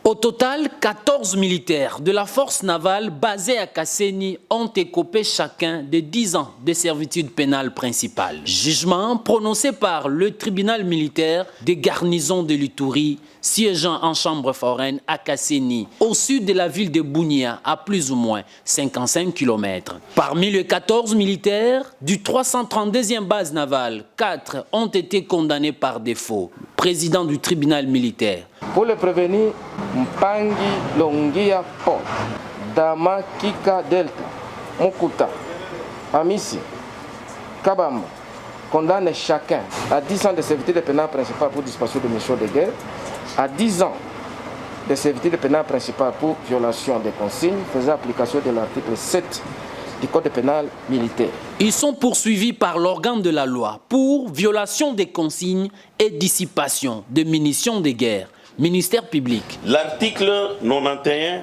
Au total, 14 militaires de la force navale basée à Kasenyi ont écopé chacun de 10 ans de servitude pénale principale. Jugement prononcé par le tribunal militaire des garnisons de l'Ituri, siégeant en chambre foraine à Kasenyi, au sud de la ville de Bunia, à plus ou moins 55 km. Parmi les 14 militaires du 332e base navale, 4 ont été condamnés par défaut. Président du tribunal militaire. Pour le prévenir, Mpangi Longia Paul, Dama Kika Delta, Mokuta, Amisi, Kabamba, condamne chacun à 10 ans de servitude pénale principale pour disparition de mission de guerre, à 10 ans de servitude pénale principale pour violation des consignes faisant application de l'article 7 du Code pénal militaire. Ils sont poursuivis par l'organe de la loi pour violation des consignes et dissipation de munitions de guerre. Ministère public. L'article 91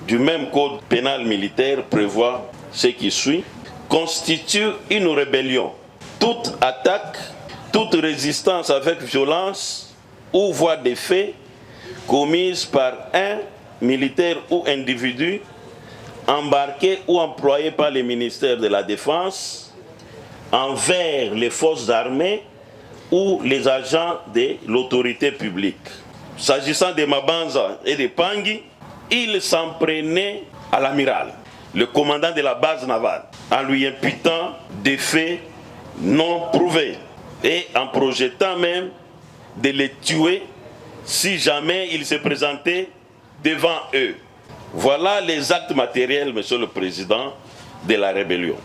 du même Code pénal militaire prévoit ce qui suit. Constitue une rébellion. Toute attaque, toute résistance avec violence ou voie de fait commise par un militaire ou individu embarqué ou employé par le ministère de la Défense envers les forces armées ou les agents de l'autorité publique. S'agissant de Mabanza et de Pangui, il s'en prenait à l'amiral, le commandant de la base navale, en lui imputant des faits non prouvés et en projetant même de les tuer si jamais il se présentait devant eux. Voilà les actes matériels, Monsieur le Président, de la rébellion.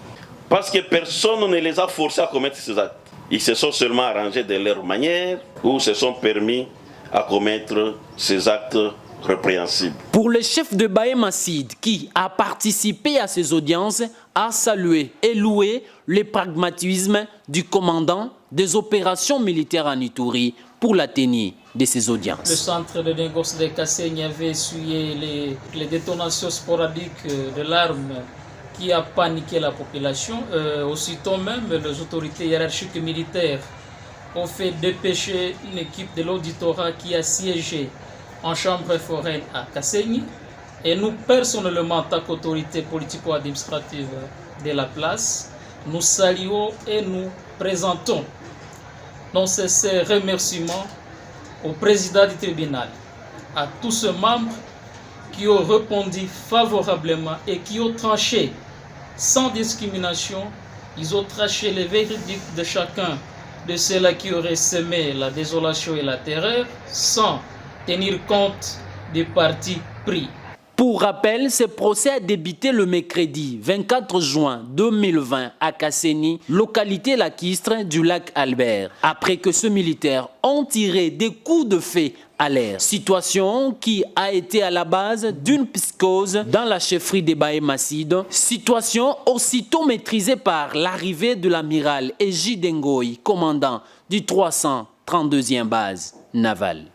Parce que personne ne les a forcés à commettre ces actes. Ils se sont seulement arrangés de leur manière ou se sont permis à commettre ces actes répréhensibles. Pour le chef de Bahema Sid, qui a participé à ces audiences, a salué et loué le pragmatisme du commandant des opérations militaires en Ituri pour la tenue de ces audiences. Le centre de négoce de Kasenyi avait essuyé les détonations sporadiques de l'arme qui a paniqué la population. Aussitôt même, les autorités hiérarchiques militaires ont fait dépêcher une équipe de l'auditorat qui a siégé en chambre foraine à Kasenyi. Et nous, personnellement, en tant qu'autorité politico-administrative de la place, nous saluons et nous présentons nos sincères remerciements au président du tribunal, à tous ces membres qui ont répondu favorablement et qui ont tranché sans discrimination. Ils ont tranché les verdicts de chacun de ceux-là qui auraient semé la désolation et la terreur sans tenir compte des partis pris. Pour rappel, ce procès a débuté le mercredi 24 juin 2020 à Kasenyi, localité lacustre du lac Albert, après que ceux militaires ont tiré des coups de feu à l'air. Situation qui a été à la base d'une psychose dans la chefferie de Bahema Sid. Situation aussitôt maîtrisée par l'arrivée de l'amiral Ejide Ngoyi, commandant du 332e base navale.